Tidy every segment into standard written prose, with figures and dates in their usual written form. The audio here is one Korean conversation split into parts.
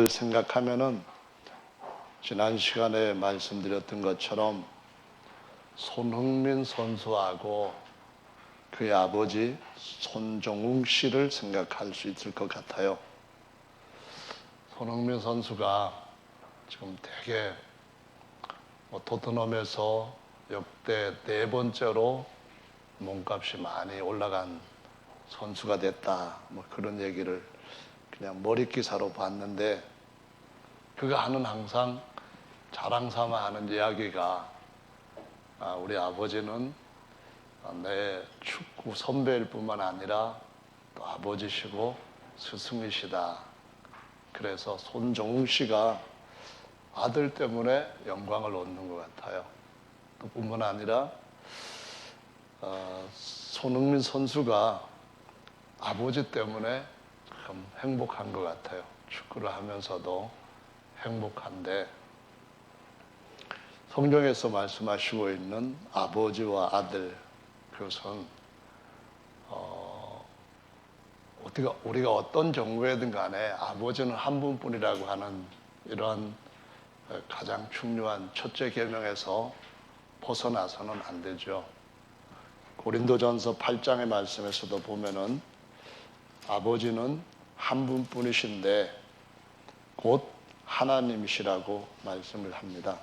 이걸 생각하면은 지난 시간에 말씀드렸던 것처럼 손흥민 선수하고 그의 아버지 손정웅 씨를 생각할 수 있을 것 같아요. 손흥민 선수가 지금 되게 토트넘에서 역대 4번째로 몸값이 많이 올라간 선수가 됐다, 그런 얘기를 그냥 머릿기사로 봤는데, 그가 하는 항상 자랑 삼아 하는 이야기가 우리 아버지는 내 축구 선배일 뿐만 아니라 또 아버지시고 스승이시다. 그래서 손정웅 씨가 아들 때문에 영광을 얻는 것 같아요. 또 뿐만 아니라 손흥민 선수가 아버지 때문에 참 행복한 것 같아요. 축구를 하면서도 행복한데, 성경에서 말씀하시고 있는 아버지와 아들, 그것은 우리가 어떤 경우에든 간에 아버지는 한 분뿐이라고 하는 이러한 가장 중요한 첫째 계명에서 벗어나서는 안 되죠. 고린도전서 8장의 말씀에서도 보면은 아버지는 한 분뿐이신데 곧 하나님이시라고 말씀을 합니다.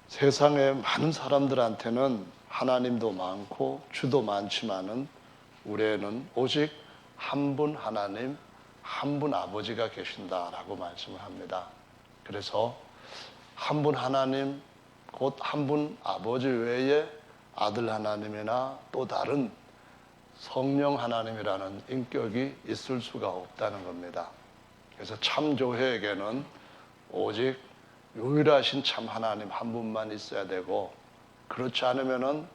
세상에 많은 사람들한테는 하나님도 많고 주도 많지만은 우리에는 오직 한 분 하나님, 한 분 아버지가 계신다라고 말씀을 합니다. 그래서 한 분 하나님, 곧 한 분 아버지 외에 아들 하나님이나 또 다른 성령 하나님이라는 인격이 있을 수가 없다는 겁니다. 그래서 참 교회에게는 오직 유일하신 참 하나님 한 분만 있어야 되고, 그렇지 않으면은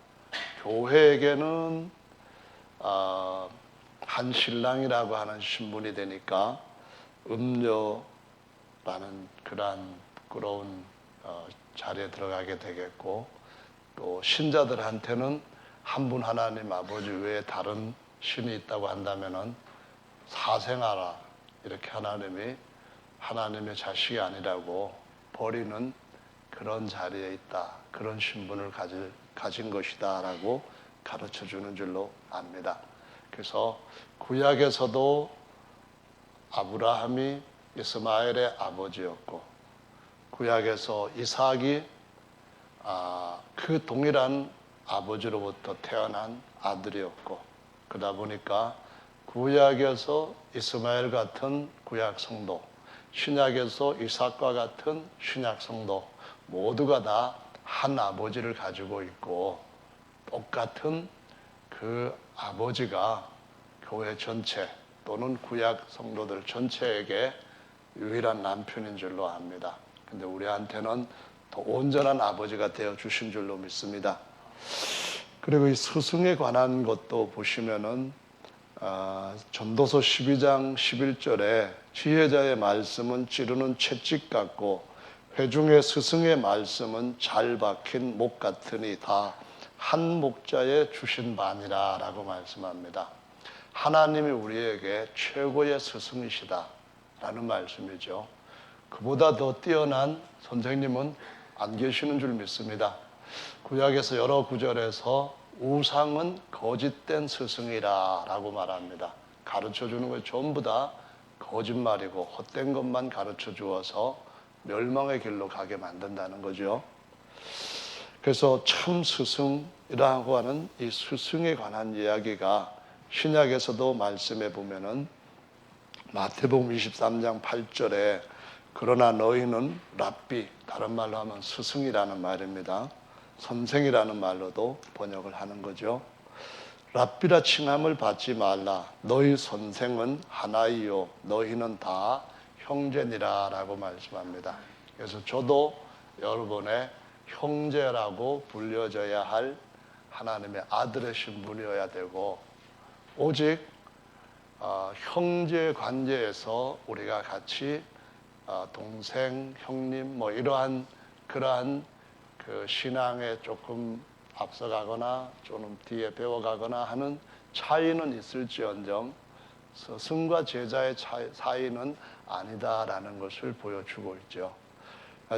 교회에게는 한 신랑이라고 하는 신분이 되니까 음녀라는 그러한 부끄러운 자리에 들어가게 되겠고, 또 신자들한테는 한 분 하나님 아버지 외에 다른 신이 있다고 한다면은 사생아라, 이렇게 하나님의 자식이 아니라고 버리는 그런 자리에 있다, 그런 신분을 가진 것이다 라고 가르쳐 주는 줄로 압니다. 그래서 구약에서도 아브라함이 이스마엘의 아버지였고, 구약에서 이삭이 그 동일한 아버지로부터 태어난 아들이었고, 그러다 보니까 구약에서 이스마엘 같은 구약 성도, 신약에서 이삭과 같은 신약 성도 모두가 다 한 아버지를 가지고 있고, 똑같은 그 아버지가 교회 전체 또는 구약 성도들 전체에게 유일한 남편인 줄로 압니다. 근데 우리한테는 더 온전한 아버지가 되어 주신 줄로 믿습니다. 그리고 이 스승에 관한 것도 보시면은 전도서 12장 11절에 지혜자의 말씀은 찌르는 채찍 같고 회중의 스승의 말씀은 잘 박힌 목 같으니 다 한 목자에 주신 바니라 라고 말씀합니다. 하나님이 우리에게 최고의 스승이시다 라는 말씀이죠. 그보다 더 뛰어난 선생님은 안 계시는 줄 믿습니다. 구약에서 여러 구절에서 우상은 거짓된 스승이라 라고 말합니다. 가르쳐주는 것 전부 다 거짓말이고 헛된 것만 가르쳐 주어서 멸망의 길로 가게 만든다는 거죠. 그래서 참 스승이라고 하는 이 스승에 관한 이야기가 신약에서도 말씀해 보면은 마태복음 23장 8절에 그러나 너희는 랍비, 다른 말로 하면 스승이라는 말입니다. 선생이라는 말로도 번역을 하는 거죠. 랍비라 칭함을 받지 말라. 너희 선생은 하나이요 너희는 다 형제니라 라고 말씀합니다. 그래서 저도 여러분의 형제라고 불려져야 할 하나님의 아들의 신분이어야 되고, 오직 형제 관계에서 우리가 같이 동생, 형님 이러한 그러한 그 신앙에 조금 앞서가거나 좀 뒤에 배워가거나 하는 차이는 있을지언정 스승과 제자의 사이는 아니다라는 것을 보여주고 있죠.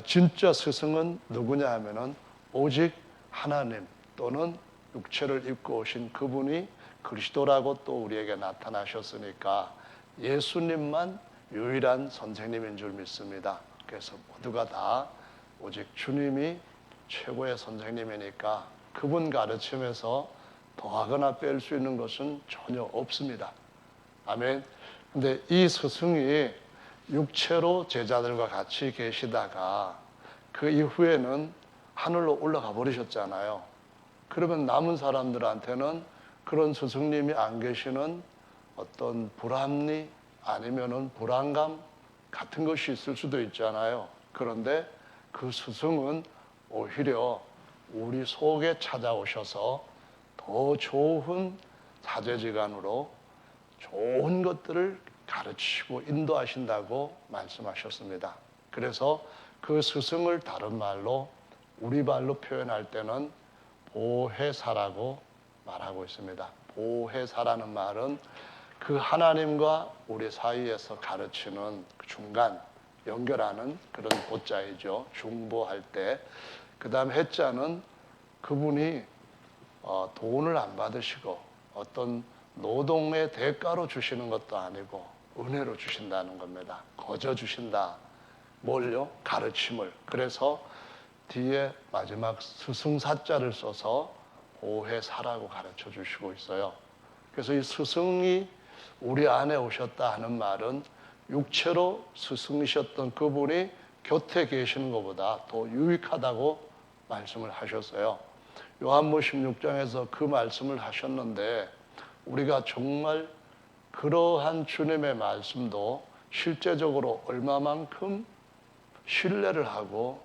진짜 스승은 누구냐 하면은 오직 하나님 또는 육체를 입고 오신 그분이 그리스도라고 또 우리에게 나타나셨으니까 예수님만 유일한 선생님인 줄 믿습니다. 그래서 모두가 다 오직 주님이 최고의 선생님이니까 그분 가르침에서 더하거나 뺄 수 있는 것은 전혀 없습니다. 아멘. 근데 이 스승이 육체로 제자들과 같이 계시다가 그 이후에는 하늘로 올라가 버리셨잖아요. 그러면 남은 사람들한테는 그런 스승님이 안 계시는 어떤 불합리 아니면은 불안감 같은 것이 있을 수도 있잖아요. 그런데 그 스승은 오히려 우리 속에 찾아오셔서 더 좋은 사제지간으로 좋은 것들을 가르치고 인도하신다고 말씀하셨습니다. 그래서 그 스승을 다른 말로 우리 말로 표현할 때는 보혜사라고 말하고 있습니다. 보혜사라는 말은 그 하나님과 우리 사이에서 가르치는 중간 연결하는 그런 보자이죠. 중보할 때. 그 다음 해자는 그분이 돈을 안 받으시고 어떤 노동의 대가로 주시는 것도 아니고 은혜로 주신다는 겁니다. 거저 주신다. 뭘요? 가르침을. 그래서 뒤에 마지막 스승사자를 써서 보혜사라고 가르쳐 주시고 있어요. 그래서 이 스승이 우리 안에 오셨다 하는 말은 육체로 스승이셨던 그분이 곁에 계시는 것보다 더 유익하다고 말씀을 하셨어요. 요한복음 16장에서 그 말씀을 하셨는데 우리가 정말 그러한 주님의 말씀도 실제적으로 얼마만큼 신뢰를 하고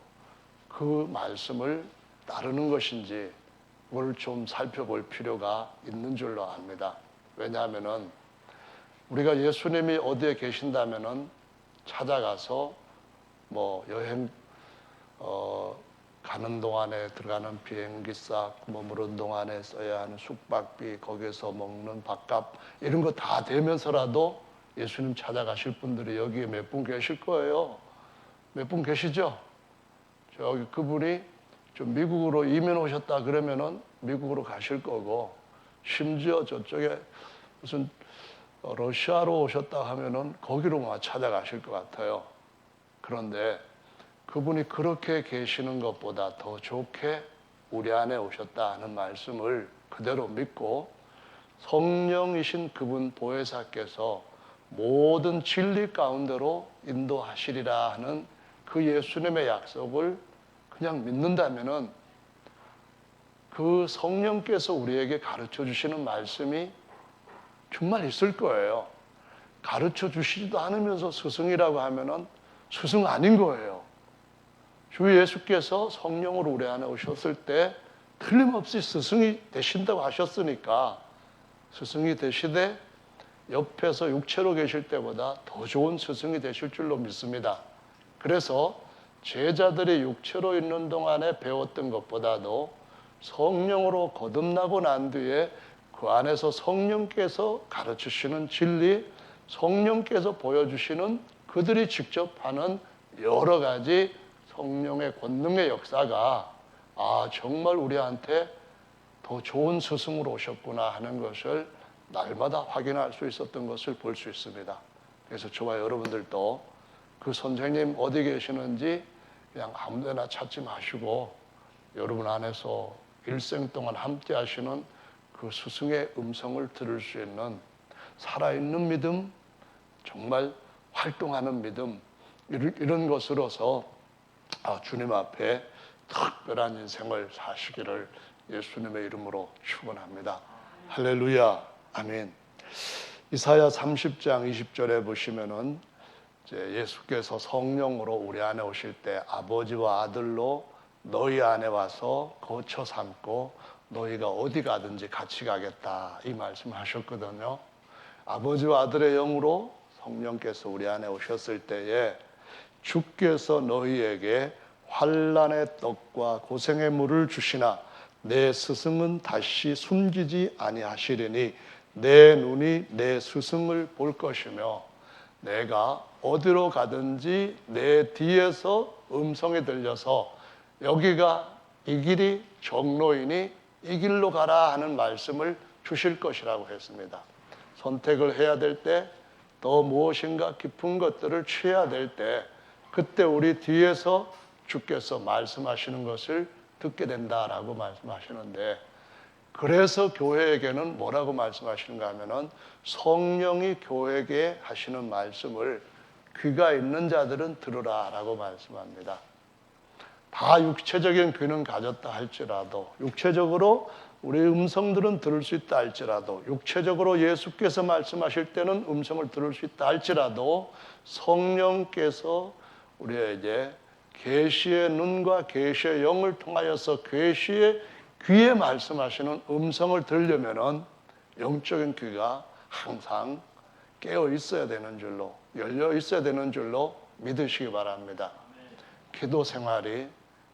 그 말씀을 따르는 것인지 그걸 좀 살펴볼 필요가 있는 줄로 압니다. 왜냐하면은 우리가 예수님이 어디에 계신다면은 찾아가서 뭐 여행 가는 동안에 들어가는 비행기값, 머무른 동안에 써야 하는 숙박비, 거기서 먹는 밥값 이런 거 다 되면서라도 예수님 찾아가실 분들이 여기에 몇 분 계실 거예요. 몇 분 계시죠? 저기 그분이 좀 미국으로 이민 오셨다 그러면은 미국으로 가실 거고 심지어 저쪽에 무슨 러시아로 오셨다 하면은 거기로만 찾아가실 것 같아요. 그런데 그분이 그렇게 계시는 것보다 더 좋게 우리 안에 오셨다 하는 말씀을 그대로 믿고 성령이신 그분 보혜사께서 모든 진리 가운데로 인도하시리라 하는 그 예수님의 약속을 그냥 믿는다면은 그 성령께서 우리에게 가르쳐 주시는 말씀이 정말 있을 거예요. 가르쳐 주시지도 않으면서 스승이라고 하면은 스승 아닌 거예요. 주 예수께서 성령으로 우리 안에 오셨을 때 틀림없이 스승이 되신다고 하셨으니까 스승이 되시되 옆에서 육체로 계실 때보다 더 좋은 스승이 되실 줄로 믿습니다. 그래서 제자들이 육체로 있는 동안에 배웠던 것보다도 성령으로 거듭나고 난 뒤에 그 안에서 성령께서 가르치시는 진리, 성령께서 보여주시는 그들이 직접 하는 여러 가지 성령의 권능의 역사가 정말 우리한테 더 좋은 스승으로 오셨구나 하는 것을 날마다 확인할 수 있었던 것을 볼 수 있습니다. 그래서 저와 여러분들도 그 선생님 어디 계시는지 그냥 아무 데나 찾지 마시고 여러분 안에서 일생 동안 함께 하시는 그 스승의 음성을 들을 수 있는 살아있는 믿음, 정말 활동하는 믿음 이런 것으로서 주님 앞에 특별한 인생을 사시기를 예수님의 이름으로 축원합니다. 할렐루야, 아멘. 이사야 30장 20절에 보시면은 이제 예수께서 성령으로 우리 안에 오실 때 아버지와 아들로 너희 안에 와서 거처 삼고 너희가 어디 가든지 같이 가겠다 이 말씀하셨거든요. 아버지와 아들의 영으로 성령께서 우리 안에 오셨을 때에 주께서 너희에게 환난의 떡과 고생의 물을 주시나 내 스승은 다시 숨기지 아니하시리니 내 눈이 내 스승을 볼 것이며 내가 어디로 가든지 내 뒤에서 음성이 들려서 여기가 이 길이 정로이니 이 길로 가라 하는 말씀을 주실 것이라고 했습니다. 선택을 해야 될 때, 더 무엇인가 깊은 것들을 취해야 될 때, 그때 우리 뒤에서 주께서 말씀하시는 것을 듣게 된다라고 말씀하시는데, 그래서 교회에게는 뭐라고 말씀하시는가 하면은 성령이 교회에게 하시는 말씀을 귀가 있는 자들은 들으라라고 말씀합니다. 다 육체적인 귀는 가졌다 할지라도, 육체적으로 우리의 음성들은 들을 수 있다 할지라도, 육체적으로 예수께서 말씀하실 때는 음성을 들을 수 있다 할지라도, 성령께서 우리에게 계시의 눈과 계시의 영을 통하여서 계시의 귀에 말씀하시는 음성을 들으려면은 영적인 귀가 항상 깨어 있어야 되는 줄로, 열려 있어야 되는 줄로 믿으시기 바랍니다. 기도 생활이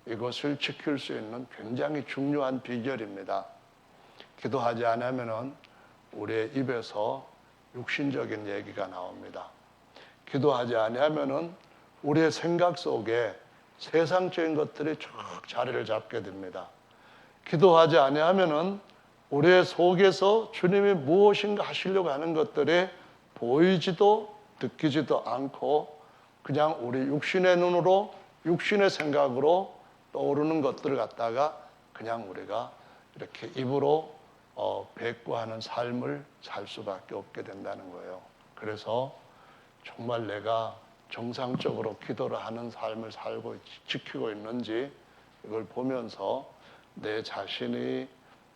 이것을 지킬 수 있는 굉장히 중요한 비결입니다. 기도하지 않으면은 우리의 입에서 육신적인 얘기가 나옵니다. 기도하지 않으면은 우리의 생각 속에 세상적인 것들이 쭉 자리를 잡게 됩니다. 기도하지 않으면은 우리의 속에서 주님이 무엇인가 하시려고 하는 것들이 보이지도 느끼지도 않고 그냥 우리 육신의 눈으로, 육신의 생각으로 떠오르는 것들을 갖다가 그냥 우리가 이렇게 입으로 배구하는 삶을 살 수밖에 없게 된다는 거예요. 그래서 정말 내가 정상적으로 기도를 하는 삶을 살고 지키고 있는지 이걸 보면서 내 자신이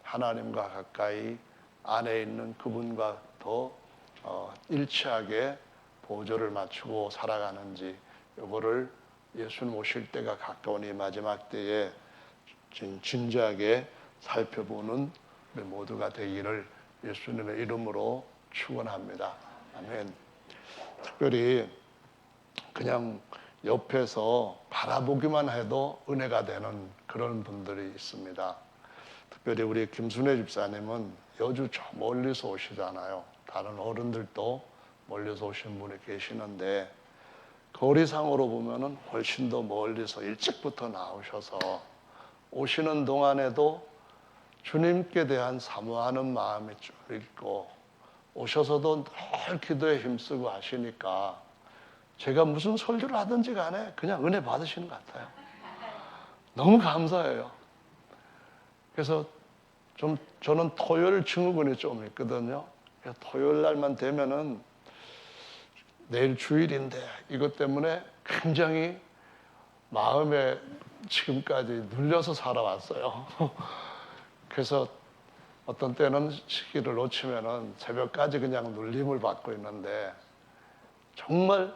하나님과 가까이 안에 있는 그분과 더 일치하게 보조를 맞추고 살아가는지, 이거를 예수님 오실 때가 가까운 이 마지막 때에 진지하게 살펴보는 우리 모두가 되기를 예수님의 이름으로 축원합니다. 아멘. 특별히 그냥 옆에서 바라보기만 해도 은혜가 되는 그런 분들이 있습니다. 특별히 우리 김순애 집사님은 여주 저 멀리서 오시잖아요. 다른 어른들도 멀리서 오신 분이 계시는데 거리상으로 보면은 훨씬 더 멀리서 일찍부터 나오셔서 오시는 동안에도 주님께 대한 사모하는 마음이 쭉 있고 오셔서도 늘 기도에 힘쓰고 하시니까 제가 무슨 설교를 하든지 간에 그냥 은혜 받으시는 것 같아요. 너무 감사해요. 그래서 저는 토요일 증후군이 좀 있거든요. 토요일 날만 되면은 내일 주일인데 이것 때문에 굉장히 마음에 지금까지 눌려서 살아왔어요. 그래서 어떤 때는 시기를 놓치면은 새벽까지 그냥 눌림을 받고 있는데 정말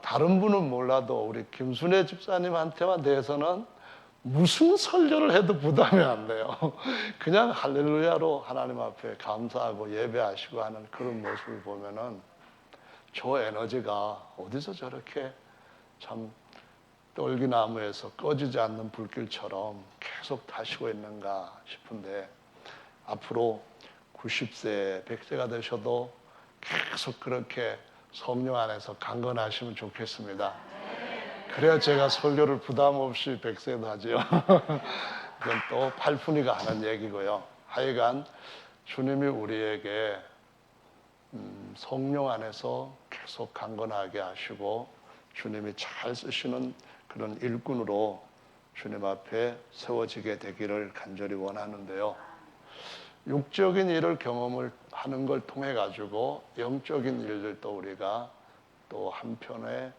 다른 분은 몰라도 우리 김순애 집사님한테만 대해서는 무슨 설교를 해도 부담이 안 돼요. 그냥 할렐루야로 하나님 앞에 감사하고 예배하시고 하는 그런 모습을 보면은 저 에너지가 어디서 저렇게 참 떨기나무에서 꺼지지 않는 불길처럼 계속 타시고 있는가 싶은데 앞으로 90세, 100세가 되셔도 계속 그렇게 성령 안에서 강건하시면 좋겠습니다. 그래야 제가 설교를 부담 없이 100세도 하지요. 그건 또 팔푼이가 하는 얘기고요. 하여간 주님이 우리에게 성령 안에서 계속 강건하게 하시고 주님이 잘 쓰시는 그런 일꾼으로 주님 앞에 세워지게 되기를 간절히 원하는데요. 육적인 일을 경험을 하는 걸 통해 가지고 영적인 일들도 우리가 또 한편에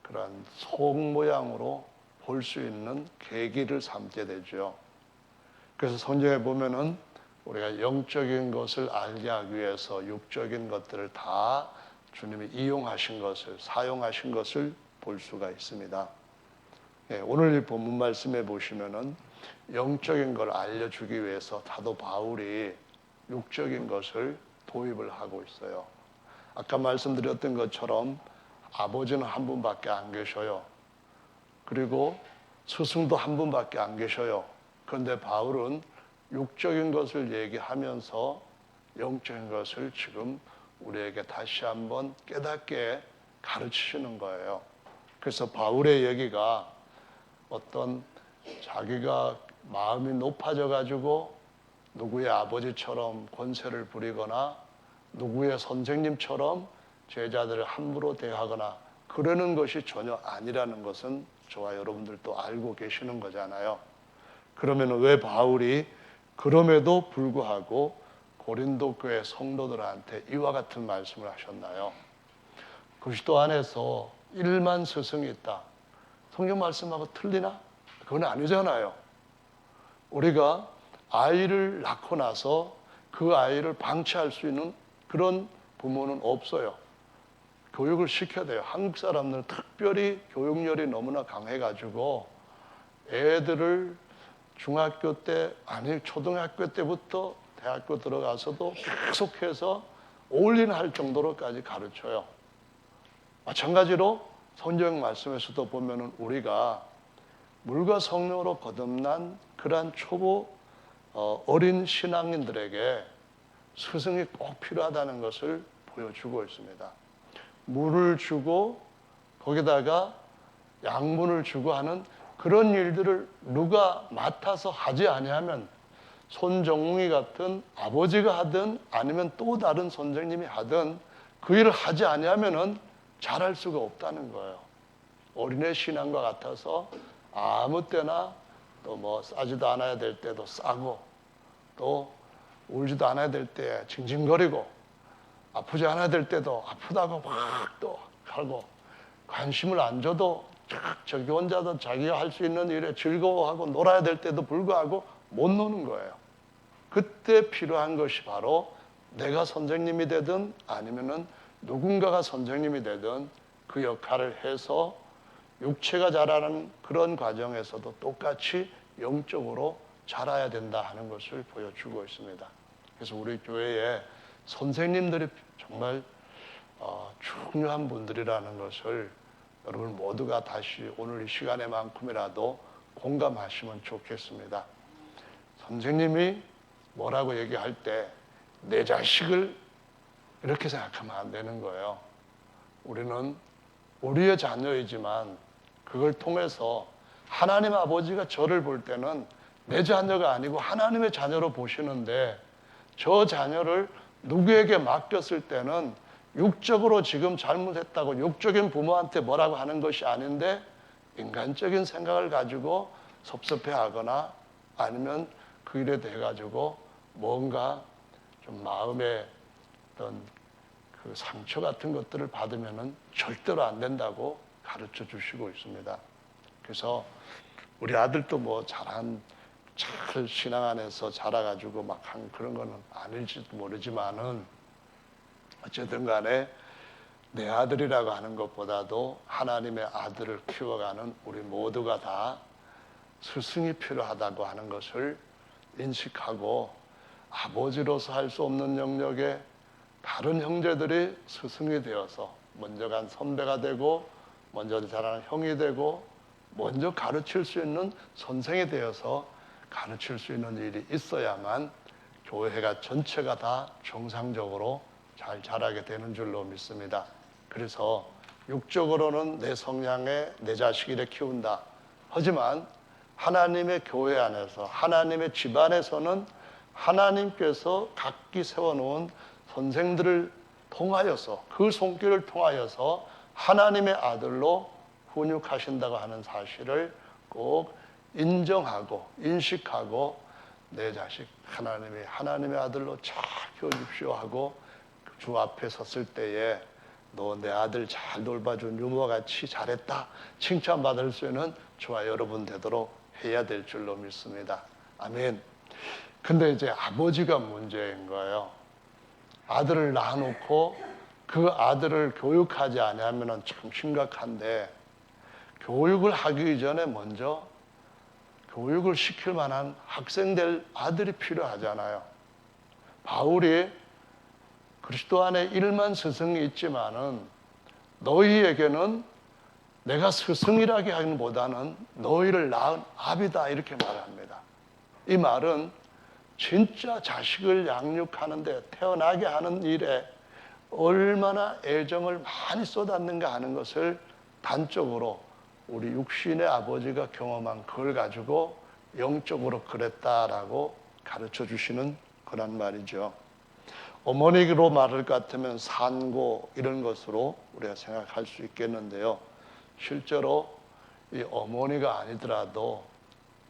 그런 속 모양으로 볼 수 있는 계기를 삼게 되죠. 그래서 성경에 보면은 우리가 영적인 것을 알게 하기 위해서 육적인 것들을 다 주님이 이용하신 것을, 사용하신 것을 볼 수가 있습니다. 오늘 이 본문 말씀에 보시면은 영적인 걸 알려주기 위해서 사도 바울이 육적인 것을 도입을 하고 있어요. 아까 말씀드렸던 것처럼 아버지는 한 분밖에 안 계셔요. 그리고 스승도 한 분밖에 안 계셔요. 그런데 바울은 육적인 것을 얘기하면서 영적인 것을 지금 우리에게 다시 한번 깨닫게 가르치시는 거예요. 그래서 바울의 얘기가 어떤 자기가 마음이 높아져 가지고 누구의 아버지처럼 권세를 부리거나 누구의 선생님처럼 제자들을 함부로 대하거나 그러는 것이 전혀 아니라는 것은 저와 여러분들도 알고 계시는 거잖아요. 그러면 왜 바울이 그럼에도 불구하고 고린도 교회 성도들한테 이와 같은 말씀을 하셨나요? 그리스도 안에서 1만 스승이 있다. 성경 말씀하고 틀리나? 그건 아니잖아요. 우리가 아이를 낳고 나서 그 아이를 방치할 수 있는 그런 부모는 없어요. 교육을 시켜야 돼요. 한국 사람들은 특별히 교육열이 너무나 강해가지고 애들을 중학교 때, 아니 초등학교 때부터 대학교 들어가서도 계속해서 올인할 정도로까지 가르쳐요. 마찬가지로 성경 말씀에서도 보면은 우리가 물과 성령으로 거듭난 그러한 초보 어린 신앙인들에게 스승이 꼭 필요하다는 것을 보여주고 있습니다. 물을 주고 거기다가 양분을 주고 하는 그런 일들을 누가 맡아서 하지 아니하면 손정웅이 같은 아버지가 하든 아니면 또 다른 선생님이 하든 그 일을 하지 아니하면은 잘할 수가 없다는 거예요. 어린애 신앙과 같아서 아무 때나 또 뭐 싸지도 않아야 될 때도 싸고 또 울지도 않아야 될 때 징징거리고 아프지 않아야 될 때도 아프다고 막 또 하고 관심을 안 줘도 저기 혼자도 자기가 할 수 있는 일에 즐거워하고 놀아야 될 때도 불구하고 못 노는 거예요. 그때 필요한 것이 바로 내가 선생님이 되든 아니면은 누군가가 선생님이 되든 그 역할을 해서 육체가 자라는 그런 과정에서도 똑같이 영적으로 자라야 된다 하는 것을 보여주고 있습니다. 그래서 우리 교회에 선생님들이 정말 중요한 분들이라는 것을 여러분 모두가 다시 오늘 이 시간에만큼이라도 공감하시면 좋겠습니다. 선생님이 뭐라고 얘기할 때 내 자식을 이렇게 생각하면 안 되는 거예요. 우리는 우리의 자녀이지만 그걸 통해서 하나님 아버지가 저를 볼 때는 내 자녀가 아니고 하나님의 자녀로 보시는데 저 자녀를 누구에게 맡겼을 때는 육적으로 지금 잘못했다고 육적인 부모한테 뭐라고 하는 것이 아닌데 인간적인 생각을 가지고 섭섭해하거나 아니면 그 일에 대해 가지고 뭔가 좀 마음에 어떤 그 상처 같은 것들을 받으면은 절대로 안 된다고 가르쳐 주시고 있습니다. 그래서 우리 아들도 뭐 잘 신앙 안에서 자라가지고 막 한 그런 거는 아닐지도 모르지만은 어쨌든 간에 내 아들이라고 하는 것보다도 하나님의 아들을 키워가는 우리 모두가 다 스승이 필요하다고 하는 것을 인식하고 아버지로서 할 수 없는 영역에 다른 형제들이 스승이 되어서 먼저 간 선배가 되고 먼저 자라는 형이 되고 먼저 가르칠 수 있는 선생이 되어서 가르칠 수 있는 일이 있어야만 교회가 전체가 다 정상적으로 잘 자라게 되는 줄로 믿습니다. 그래서 육적으로는 내 성향에 내 자식이래 키운다. 하지만 하나님의 교회 안에서 하나님의 집안에서는 하나님께서 각기 세워놓은 선생들을 통하여서 그 손길을 통하여서 하나님의 아들로 훈육하신다고 하는 사실을 꼭 인정하고 인식하고 내 자식 하나님의 아들로 잘 키워줍시오 하고 주 앞에 섰을 때에 너 내 아들 잘 돌봐준 유모와 같이 잘했다 칭찬받을 수 있는 저와 여러분 되도록 해야 될 줄로 믿습니다. 아멘. 근데 이제 아버지가 문제인 거예요. 아들을 낳아놓고 그 아들을 교육하지 않으면 참 심각한데 교육을 하기 전에 먼저 교육을 시킬 만한 학생 될 아들이 필요하잖아요. 바울이 그리스도 안에 1만 스승이 있지만은 너희에게는 내가 스승이라기 하기보다는 너희를 낳은 아비다 이렇게 말합니다. 이 말은 진짜 자식을 양육하는데 태어나게 하는 일에 얼마나 애정을 많이 쏟았는가 하는 것을 단적으로 우리 육신의 아버지가 경험한 그걸 가지고 영적으로 그랬다라고 가르쳐 주시는 그런 말이죠. 어머니로 말할 것 같으면 산고 이런 것으로 우리가 생각할 수 있겠는데요. 실제로 이 어머니가 아니더라도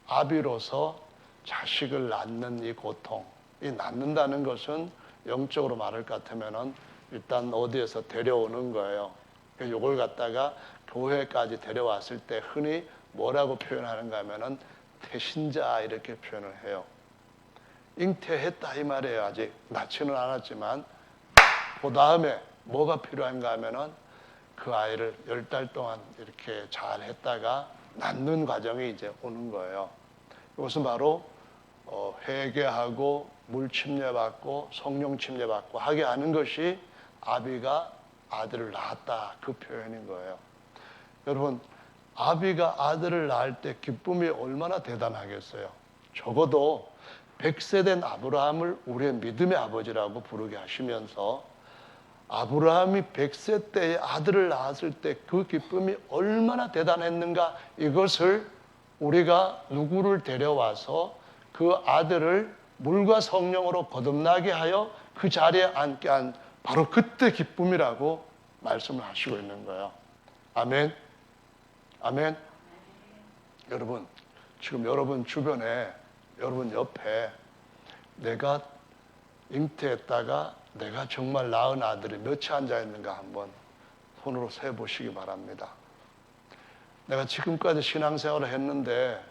아비로서 자식을 낳는 이 고통, 이 낳는다는 것은 영적으로 말할 것 같으면은 일단 어디에서 데려오는 거예요. 이걸 갖다가 교회까지 데려왔을 때 흔히 뭐라고 표현하는가 하면은 태신자 이렇게 표현을 해요. 잉태했다 이 말이에요. 아직 낳지는 않았지만 그 다음에 뭐가 필요한가 하면은 그 아이를 10달 동안 이렇게 잘 했다가 낳는 과정이 이제 오는 거예요. 이것은 바로 회개하고 물 침례받고 성령 침례받고 하게 하는 것이 아비가 아들을 낳았다 그 표현인 거예요. 여러분, 아비가 아들을 낳을 때 기쁨이 얼마나 대단하겠어요. 적어도 100세 된 아브라함을 우리의 믿음의 아버지라고 부르게 하시면서 아브라함이 100세 때에 아들을 낳았을 때 그 기쁨이 얼마나 대단했는가, 이것을 우리가 누구를 데려와서 그 아들을 물과 성령으로 거듭나게 하여 그 자리에 앉게 한 바로 그때 기쁨이라고 말씀을 하시고 있는 거예요. 아멘. 아멘. 여러분, 지금 여러분 주변에, 여러분 옆에 내가 잉태했다가 내가 정말 낳은 아들이 몇이 앉아 있는가 한번 손으로 세보시기 바랍니다. 내가 지금까지 신앙생활을 했는데,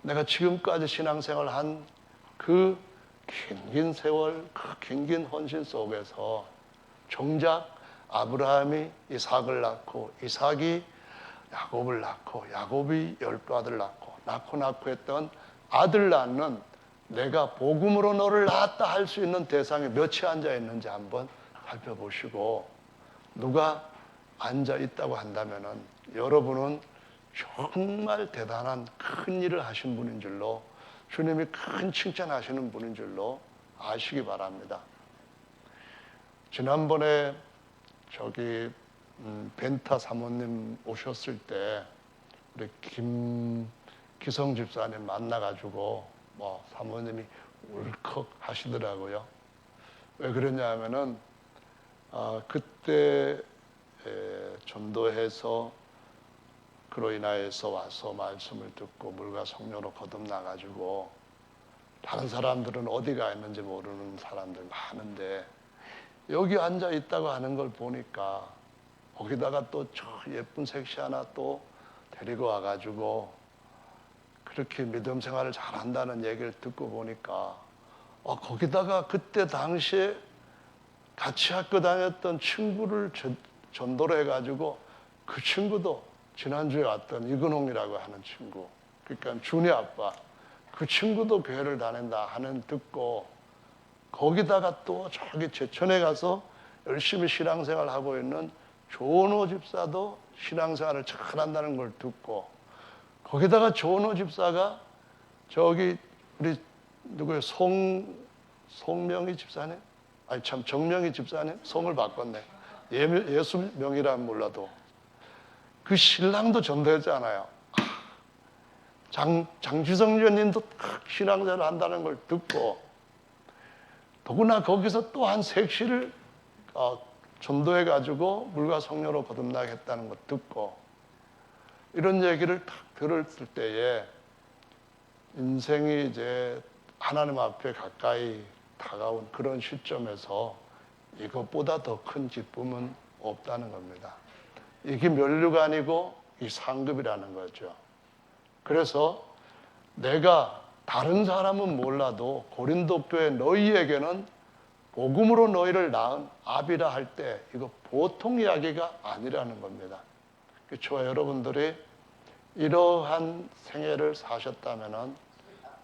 내가 지금까지 신앙생활을 한 그 긴 세월, 그 긴 헌신 속에서 정작 아브라함이 이삭을 낳고, 이삭이 야곱을 낳고, 야곱이 10아들 낳고 했던 아들 낳는, 내가 복음으로 너를 낳았다 할 수 있는 대상에 몇이 앉아 있는지 한번 살펴보시고, 누가 앉아 있다고 한다면은 여러분은 정말 대단한 큰 일을 하신 분인 줄로, 주님이 큰 칭찬하시는 분인 줄로 아시기 바랍니다. 지난번에 벤타 사모님 오셨을 때 우리 김기성 집사님 만나가지고 사모님이 울컥 하시더라고요. 왜 그러냐 하면은 그때 전도해서 그로 인하여서 와서 말씀을 듣고 물과 성령으로 거듭나가지고, 다른 사람들은 어디가 있는지 모르는 사람들 많은데 여기 앉아 있다고 하는 걸 보니까, 거기다가 또 저 예쁜 섹시 하나 또 데리고 와가지고 그렇게 믿음 생활을 잘한다는 얘기를 듣고 보니까, 거기다가 그때 당시에 같이 학교 다녔던 친구를 전도를 해가지고, 그 친구도 지난주에 왔던 이근홍이라고 하는 친구, 그러니까 준이 아빠, 그 친구도 교회를 다닌다 하는 듣고, 거기다가 또 저기 제천에 가서 열심히 신앙생활을 하고 있는 조은호 집사도 신앙생활을 잘한다는 걸 듣고, 거기다가 조은호 집사가 저기 우리 누구예요? 송명희 집사님? 아니 참 정명희 집사님? 성을 바꿨네. 예수명이라면 몰라도 그 신랑도 전도했잖아요. 장주성 위원님도 신앙생활을 한다는 걸 듣고, 더구나 거기서 또 한 섹시를 전도해가지고 물과 성령으로 거듭나게 했다는 걸 듣고, 이런 얘기를 딱 들었을 때에 인생이 이제 하나님 앞에 가까이 다가온 그런 시점에서 이것보다 더 큰 기쁨은 없다는 겁니다. 이게 면류가 아니고 이 상급이라는 거죠. 그래서 내가 다른 사람은 몰라도 고린도 교회 너희에게는 복음으로 너희를 낳은 아비라 할 때 이거 보통 이야기가 아니라는 겁니다. 저와 여러분들이 이러한 생애를 사셨다면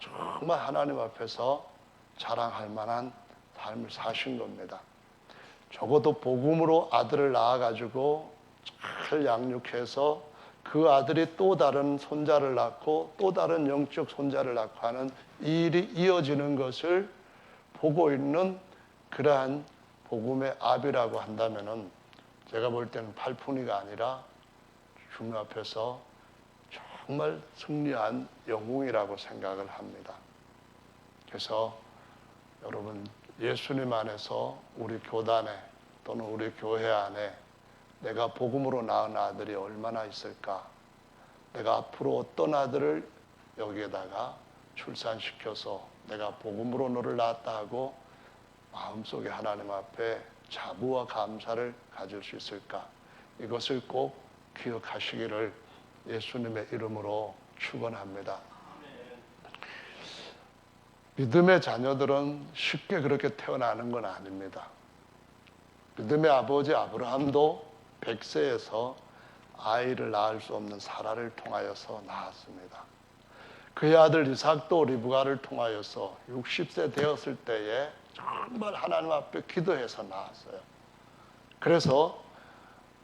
정말 하나님 앞에서 자랑할 만한 삶을 사신 겁니다. 적어도 복음으로 아들을 낳아가지고 잘 양육해서 그 아들이 또 다른 손자를 낳고 또 다른 영적 손자를 낳고 하는 이 일이 이어지는 것을 보고 있는 그러한 복음의 압이라고 한다면은 제가 볼 때는 팔푼이가 아니라 주님 앞에서 정말 승리한 영웅이라고 생각을 합니다. 그래서 여러분, 예수님 안에서 우리 교단에 또는 우리 교회 안에 내가 복음으로 낳은 아들이 얼마나 있을까? 내가 앞으로 어떤 아들을 여기에다가 출산시켜서 내가 복음으로 너를 낳았다 하고 마음속에 하나님 앞에 자부와 감사를 가질 수 있을까? 이것을 꼭 기억하시기를 예수님의 이름으로 축원합니다. 믿음의 자녀들은 쉽게 그렇게 태어나는 건 아닙니다. 믿음의 아버지 아브라함도 100세에서 아이를 낳을 수 없는 사라를 통하여서 낳았습니다. 그의 아들 이삭도 리브가를 통하여서 60세 되었을 때에 정말 하나님 앞에 기도해서 낳았어요. 그래서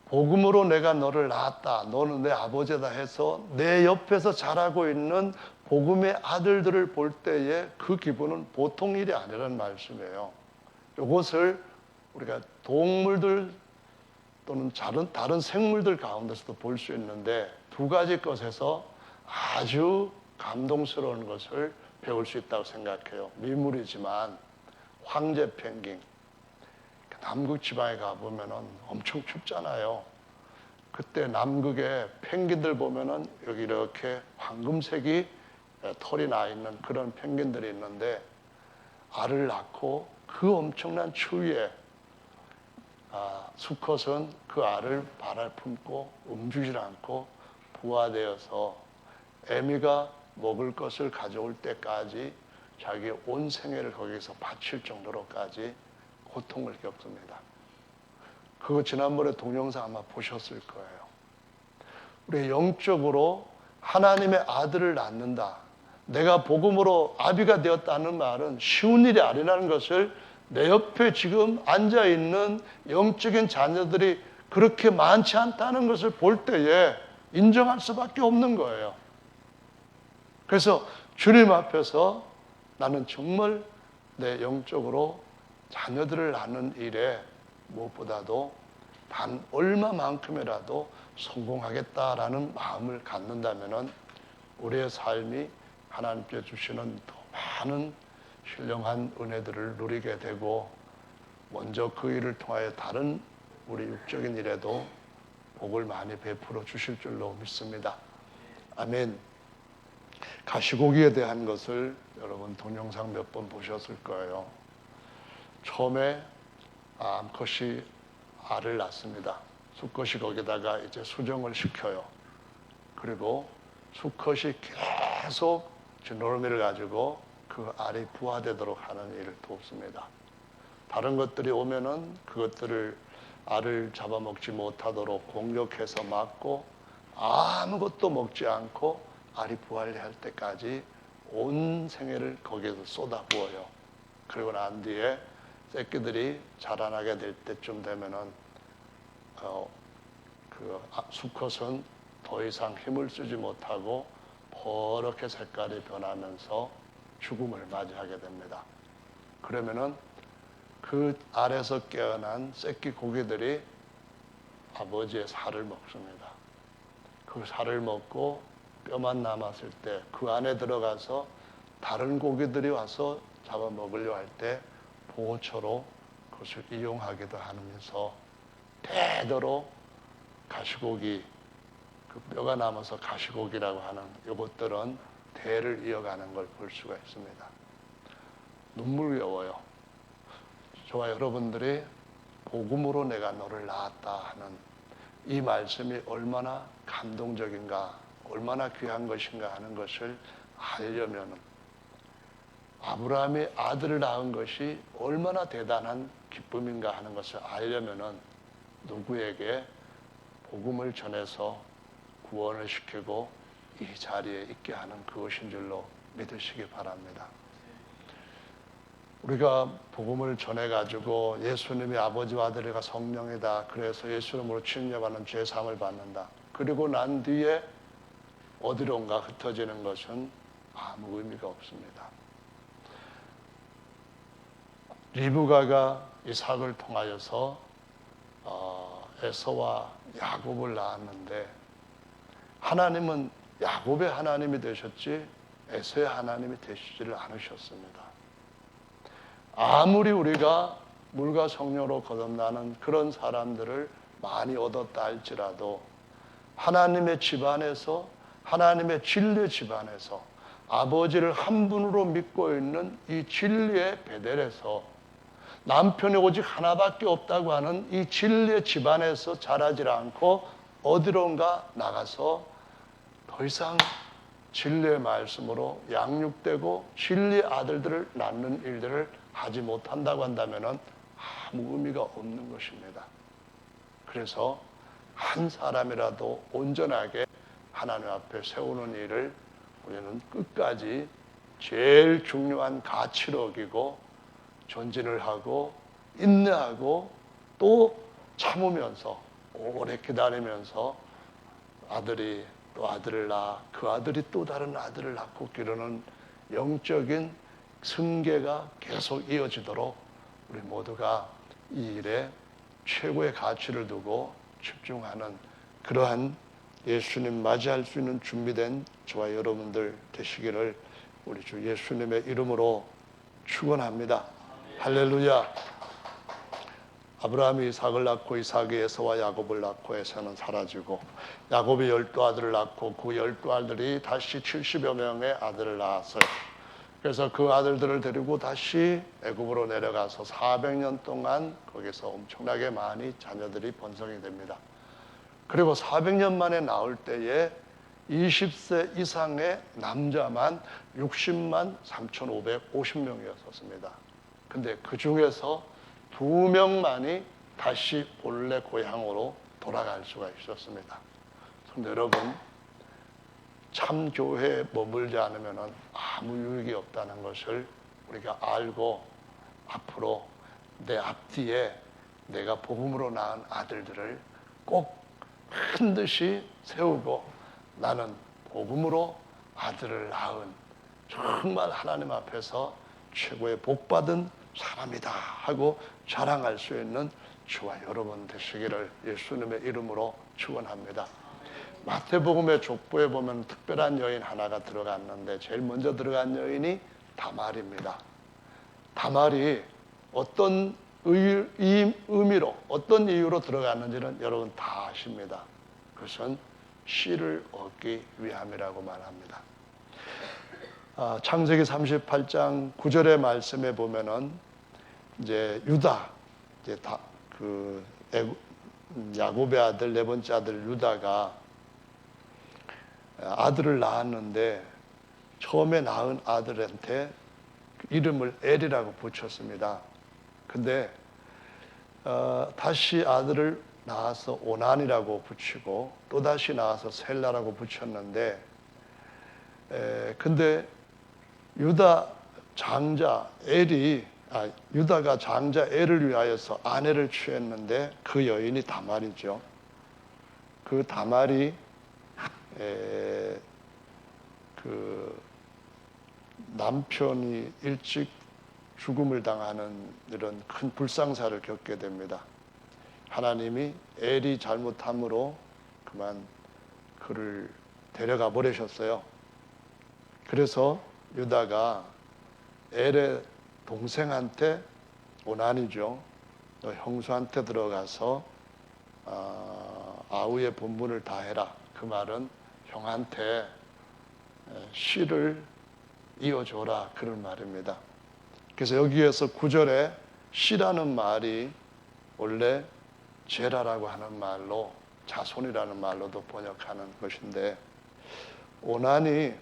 복음으로 내가 너를 낳았다, 너는 내 아버지다 해서 내 옆에서 자라고 있는 복음의 아들들을 볼 때에 그 기분은 보통 일이 아니라는 말씀이에요. 이것을 우리가 동물들 또는 다른 생물들 가운데서도 볼 수 있는데 두 가지 것에서 아주 감동스러운 것을 배울 수 있다고 생각해요. 미물이지만 황제 펭귄, 남극 지방에 가보면은 엄청 춥잖아요. 그때 남극에 펭귄들 보면은 여기 이렇게 황금색이 털이 나 있는 그런 펭귄들이 있는데 알을 낳고 그 엄청난 추위에 수컷은 그 알을 발을 품고 움직이지 않고 부화되어서 애미가 먹을 것을 가져올 때까지 자기 온 생애를 거기서 바칠 정도로까지 고통을 겪습니다. 그거 지난번에 동영상 아마 보셨을 거예요. 우리 영적으로 하나님의 아들을 낳는다. 내가 복음으로 아비가 되었다는 말은 쉬운 일이 아니라는 것을 내 옆에 지금 앉아있는 영적인 자녀들이 그렇게 많지 않다는 것을 볼 때에 인정할 수밖에 없는 거예요. 그래서 주님 앞에서 나는 정말 내 영적으로 자녀들을 낳는 일에 무엇보다도 단 얼마만큼이라도 성공하겠다라는 마음을 갖는다면 우리의 삶이 하나님께 주시는 더 많은 신령한 은혜들을 누리게 되고 먼저 그 일을 통하여 다른 우리 육적인 일에도 복을 많이 베풀어 주실 줄로 믿습니다. 아멘. 가시고기에 대한 것을 여러분 동영상 몇 번 보셨을 거예요. 처음에 암컷이 알을 낳습니다. 수컷이 거기다가 이제 수정을 시켜요. 그리고 수컷이 계속 지느러미를 가지고 그 알이 부화되도록 하는 일을 돕습니다. 다른 것들이 오면은 그것들을 알을 잡아먹지 못하도록 공격해서 막고 아무것도 먹지 않고 알이 부화할 때까지 온 생애를 거기에서 쏟아부어요. 그리고 난 뒤에 새끼들이 자라나게 될 때쯤 되면은 그 수컷은 더 이상 힘을 쓰지 못하고 퍼렇게 색깔이 변하면서 죽음을 맞이하게 됩니다. 그러면은 그 알에서 깨어난 새끼 고기들이 아버지의 살을 먹습니다. 그 살을 먹고 뼈만 남았을 때 그 안에 들어가서 다른 고기들이 와서 잡아먹으려 할 때 보호처로 그것을 이용하기도 하면서 대대로 가시고기, 그 뼈가 남아서 가시고기라고 하는 이것들은 대를 이어가는 걸 볼 수가 있습니다. 눈물겨워요. 저와 여러분들이 복음으로 내가 너를 낳았다 하는 이 말씀이 얼마나 감동적인가, 얼마나 귀한 것인가 하는 것을 알려면 아브라함이 아들을 낳은 것이 얼마나 대단한 기쁨인가 하는 것을 알려면 누구에게 복음을 전해서 구원을 시키고 이 자리에 있게 하는 그것인 줄로 믿으시기 바랍니다. 우리가 복음을 전해가지고 예수님이 아버지와 아들이가 성령이다. 그래서 예수님으로 침략하는 죄사함을 받는다. 그리고 난 뒤에 어디론가 흩어지는 것은 아무 의미가 없습니다. 리브가가 이삭을 통하여서 에서와 야곱을 낳았는데 하나님은 야곱의 하나님이 되셨지 에서의 하나님이 되시지를 않으셨습니다. 아무리 우리가 물과 성령으로 거듭나는 그런 사람들을 많이 얻었다 할지라도 하나님의 집안에서, 하나님의 진리 집안에서 아버지를 한 분으로 믿고 있는 이 진리의 베델에서 남편이 오직 하나밖에 없다고 하는 이 진리의 집안에서 자라지 않고 어디론가 나가서 더 이상 진리의 말씀으로 양육되고 진리의 아들들을 낳는 일들을 하지 못한다고 한다면 아무 의미가 없는 것입니다. 그래서 한 사람이라도 온전하게 하나님 앞에 세우는 일을 우리는 끝까지 제일 중요한 가치로 여기고 전진을 하고 인내하고 또 참으면서 오래 기다리면서 아들이 또 아들을 낳아 그 아들이 또 다른 아들을 낳고 기르는 영적인 승계가 계속 이어지도록 우리 모두가 이 일에 최고의 가치를 두고 집중하는 그러한 예수님 맞이할 수 있는 준비된 저와 여러분들 되시기를 우리 주 예수님의 이름으로 축원합니다. 할렐루야. 아브라함이 이삭을 낳고 이삭이 에서와 야곱을 낳고 에서는 사라지고 야곱이 12아들을 낳고 그 12아들이 다시 70여 명의 아들을 낳았어요. 그래서 그 아들들을 데리고 다시 애굽으로 내려가서 400년 동안 거기서 엄청나게 많이 자녀들이 번성이 됩니다. 그리고 400년 만에 나올 때에 20세 이상의 남자만 60만 3,550명이었습니다. 근데 그 중에서 2명만이 다시 본래 고향으로 돌아갈 수가 있었습니다. 그런데 여러분, 참 교회에 머물지 않으면 아무 유익이 없다는 것을 우리가 알고 앞으로 내 앞뒤에 내가 복음으로 낳은 아들들을 꼭 반드시 세우고 나는 복음으로 아들을 낳은 정말 하나님 앞에서 최고의 복받은 사람이다 하고 자랑할 수 있는 저와 여러분 되시기를 예수님의 이름으로 축원합니다. 마태복음의 족보에 보면 특별한 여인 하나가 들어갔는데 제일 먼저 들어간 여인이 다말입니다. 다말이 어떤 의미로 어떤 이유로 들어갔는지는 여러분 다 아십니다. 그것은 씨를 얻기 위함이라고 말합니다. 창세기 38장 9절의 말씀에 보면은 이제 유다, 이제 야곱의 아들 네 번째 아들 유다가 아들을 낳았는데 처음에 낳은 아들한테 이름을 엘이라고 붙였습니다. 근데 다시 아들을 낳아서 오난이라고 붙이고 또 다시 낳아서 셀라라고 붙였는데 근데 유다 장자 유다가 장자 엘을 위하여서 아내를 취했는데 그 여인이 다말이죠. 그 다말이 그 남편이 일찍 죽음을 당하는 이런 큰 불상사를 겪게 됩니다. 하나님이 엘이 잘못함으로 그만 그를 데려가 버리셨어요. 그래서 유다가 엘의 동생한테 오난이죠. 형수한테 들어가서 아우의 본분을 다해라. 그 말은 형한테 씨를 이어줘라 그런 말입니다. 그래서 여기에서 9절에 씨라는 말이 원래 제라라고 하는 말로 자손이라는 말로도 번역하는 것인데 오난이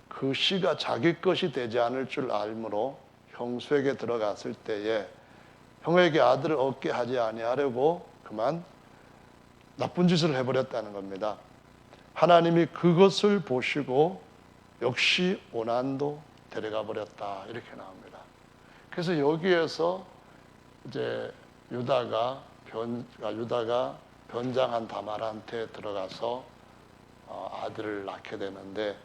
그 씨가 자기 것이 되지 않을 줄 알므로 형수에게 들어갔을 때에 형에게 아들을 얻게 하지 아니하려고 그만 나쁜 짓을 해버렸다는 겁니다. 하나님이 그것을 보시고 역시 오난도 데려가 버렸다 이렇게 나옵니다. 그래서 여기에서 이제 유다가 변장한 다말한테 들어가서 아들을 낳게 되는데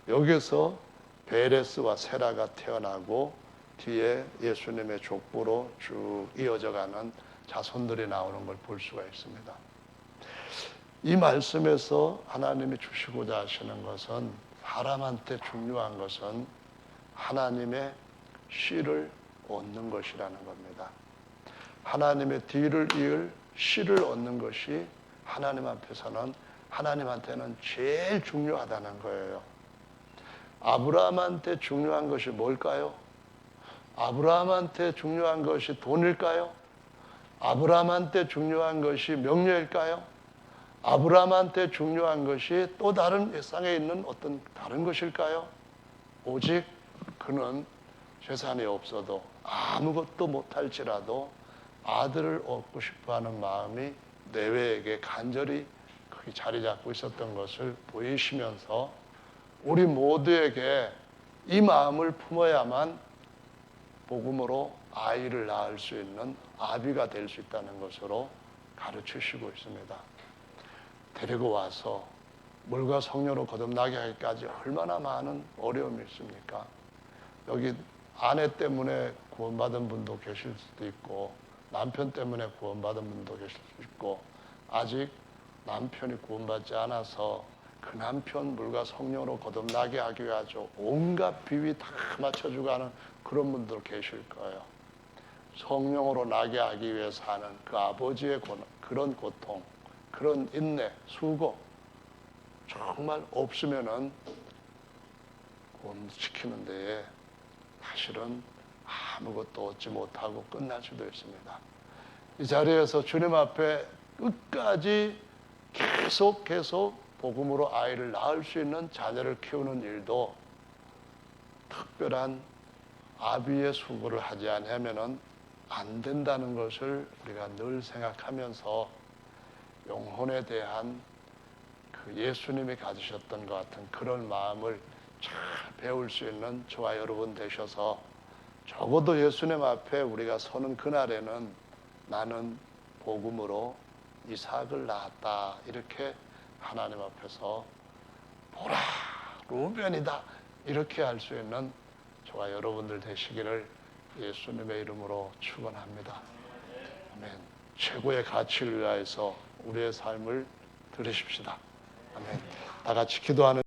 여기서 베레스와 세라가 태어나고 뒤에 예수님의 족보로 쭉 이어져가는 자손들이 나오는 걸 볼 수가 있습니다. 이 말씀에서 하나님이 주시고자 하시는 것은, 사람한테 중요한 것은 하나님의 씨를 얻는 것이라는 겁니다. 하나님의 뒤를 이을 씨를 얻는 것이 하나님 앞에서는, 하나님한테는 제일 중요하다는 거예요. 아브라함한테 중요한 것이 뭘까요? 아브라함한테 중요한 것이 돈일까요? 아브라함한테 중요한 것이 명예일까요? 아브라함한테 중요한 것이 또 다른 세상에 있는 어떤 다른 것일까요? 오직 그는 재산이 없어도 아무것도 못할지라도 아들을 얻고 싶어하는 마음이 내외에게 간절히 거기 자리 잡고 있었던 것을 보이시면서, 우리 모두에게 이 마음을 품어야만 복음으로 아이를 낳을 수 있는 아비가 될 수 있다는 것으로 가르치시고 있습니다. 데리고 와서 물과 성령으로 거듭나게 하기까지 얼마나 많은 어려움이 있습니까? 여기 아내 때문에 구원받은 분도 계실 수도 있고, 남편 때문에 구원받은 분도 계실 수 있고, 아직 남편이 구원받지 않아서 그 남편 물과 성령으로 거듭나게 하기 위해서 온갖 비위 다 맞춰주고 하는 그런 분도 계실 거예요. 성령으로 나게 하기 위해서 하는 그 아버지의 그런 고통, 그런 인내, 수고, 정말 없으면은 구원시키는 데에 사실은 아무것도 얻지 못하고 끝날 수도 있습니다. 이 자리에서 주님 앞에 끝까지 계속 복음으로 아이를 낳을 수 있는 자녀를 키우는 일도 특별한 아비의 수고를 하지 않으면은 안 된다는 것을 우리가 늘 생각하면서, 영혼에 대한 그 예수님이 가지셨던 것 같은 그런 마음을 잘 배울 수 있는 저와 여러분 되셔서, 적어도 예수님 앞에 우리가 서는 그날에는 나는 복음으로 이삭을 낳았다, 이렇게 하나님 앞에서 보라, 루벤이다, 이렇게 할 수 있는 저와 여러분들 되시기를 예수님의 이름으로 축원합니다. 아멘. 최고의 가치를 위하여서 우리의 삶을 들으십시다. 아멘. 다 같이 기도하는